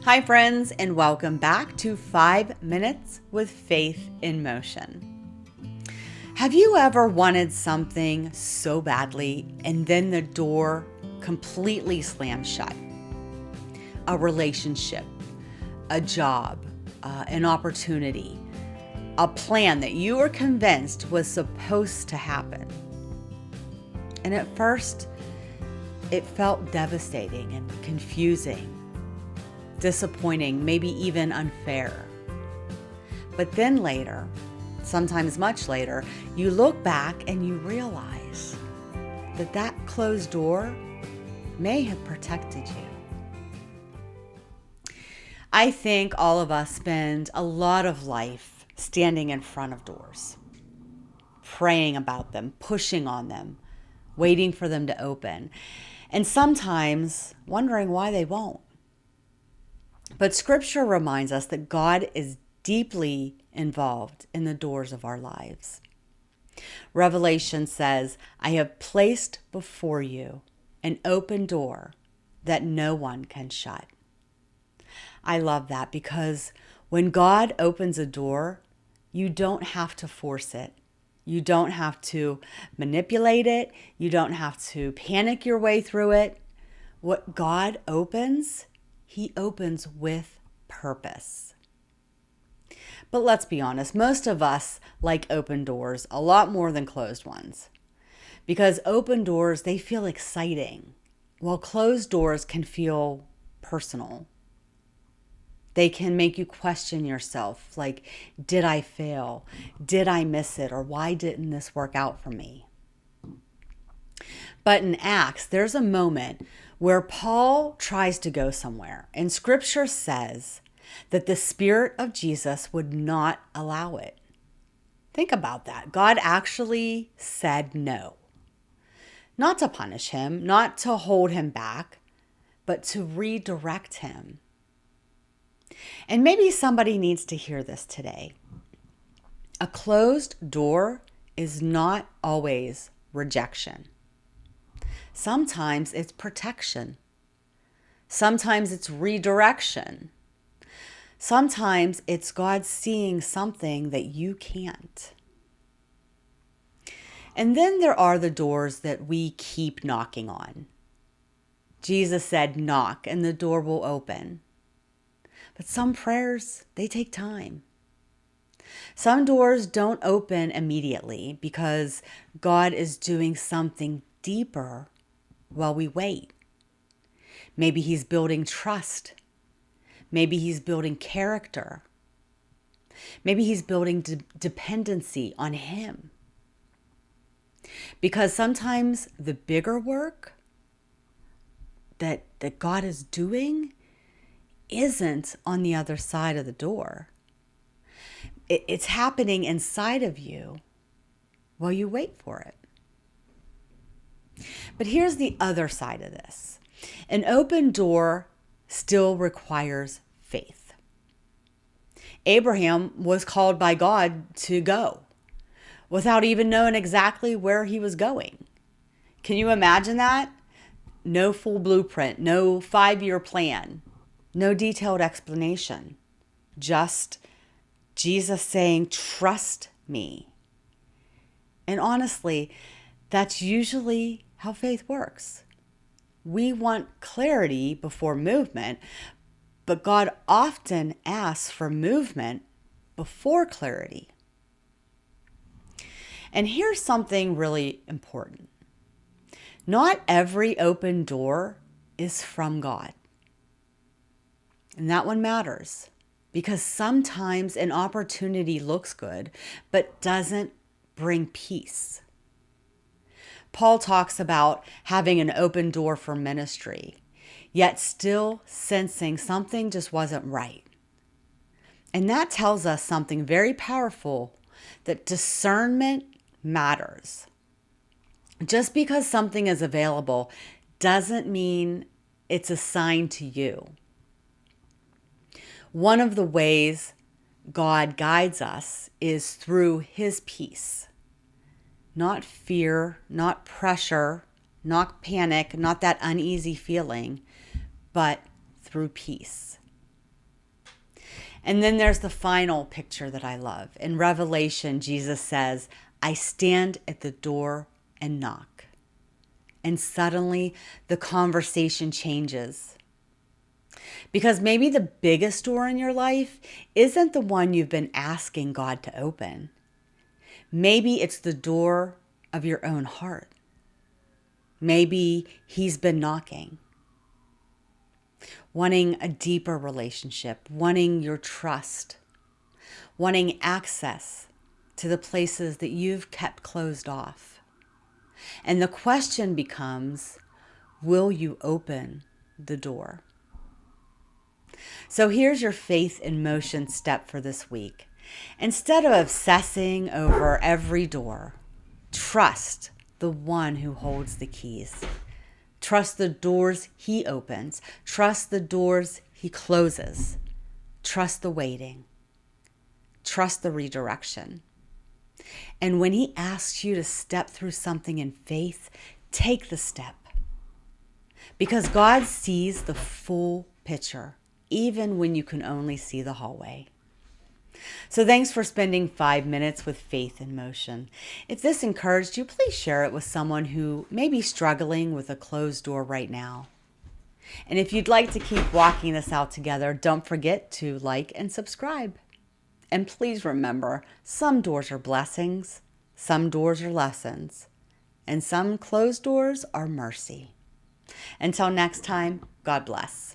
Hi, friends, and welcome back to 5 Minutes with Faith in Motion. Have you ever wanted something so badly and then the door completely slammed shut? A relationship, a job, an opportunity, a plan that you were convinced was supposed to happen. And at first, it felt devastating and confusing, disappointing, maybe even unfair. But then later, sometimes much later, you look back and you realize that that closed door may have protected you. I think all of us spend a lot of life standing in front of doors, praying about them, pushing on them, waiting for them to open, and sometimes wondering why they won't. But Scripture reminds us that God is deeply involved in the doors of our lives. Revelation says, "I have placed before you an open door that no one can shut." I love that because when God opens a door, you don't have to force it. You don't have to manipulate it. You don't have to panic your way through it. What God opens, He opens with purpose. But let's be honest, most of us like open doors a lot more than closed ones. Because open doors, they feel exciting, while closed doors can feel personal. They can make you question yourself, like, did I fail? Did I miss it? Or why didn't this work out for me? But in Acts, there's a moment where Paul tries to go somewhere, and Scripture says that the Spirit of Jesus would not allow it. Think about that. God actually said no. Not to punish him, not to hold him back, but to redirect him. And maybe somebody needs to hear this today. A closed door is not always rejection. Sometimes it's protection. Sometimes it's redirection. Sometimes it's God seeing something that you can't. And then there are the doors that we keep knocking on. Jesus said, "Knock and the door will open." But some prayers, they take time. Some doors don't open immediately because God is doing something deeper while we wait. Maybe He's building trust. Maybe He's building character. Maybe He's building dependency on Him. Because sometimes the bigger work that God is doing isn't on the other side of the door. It's happening inside of you while you wait for it. But here's the other side of this. An open door still requires faith. Abraham was called by God to go without even knowing exactly where he was going. Can you imagine that? No full blueprint, no 5-year plan, no detailed explanation. Just Jesus saying, "Trust me." And honestly, that's usually how faith works. We want clarity before movement, but God often asks for movement before clarity. And here's something really important. Not every open door is from God. And that one matters because sometimes an opportunity looks good, but doesn't bring peace. Paul talks about having an open door for ministry, yet still sensing something just wasn't right. And that tells us something very powerful, that discernment matters. Just because something is available doesn't mean it's assigned to you. One of the ways God guides us is through His peace. Not fear, not pressure, not panic, not that uneasy feeling, but through peace. And then there's the final picture that I love. In Revelation, Jesus says, I stand at the door and knock. And suddenly the conversation changes. Because maybe the biggest door in your life isn't the one you've been asking God to open. Maybe it's the door of your own heart. Maybe He's been knocking, wanting a deeper relationship, wanting your trust, wanting access to the places that you've kept closed off. And the question becomes, will you open the door? So here's your faith in motion step for this week. Instead of obsessing over every door, trust the one who holds the keys. Trust the doors He opens. Trust the doors He closes. Trust the waiting. Trust the redirection. And when He asks you to step through something in faith, take the step. Because God sees the full picture, even when you can only see the hallway. So thanks for spending 5 minutes with Faith in Motion. If this encouraged you, please share it with someone who may be struggling with a closed door right now. And if you'd like to keep walking this out together, don't forget to like and subscribe. And please remember, some doors are blessings, some doors are lessons, and some closed doors are mercy. Until next time, God bless.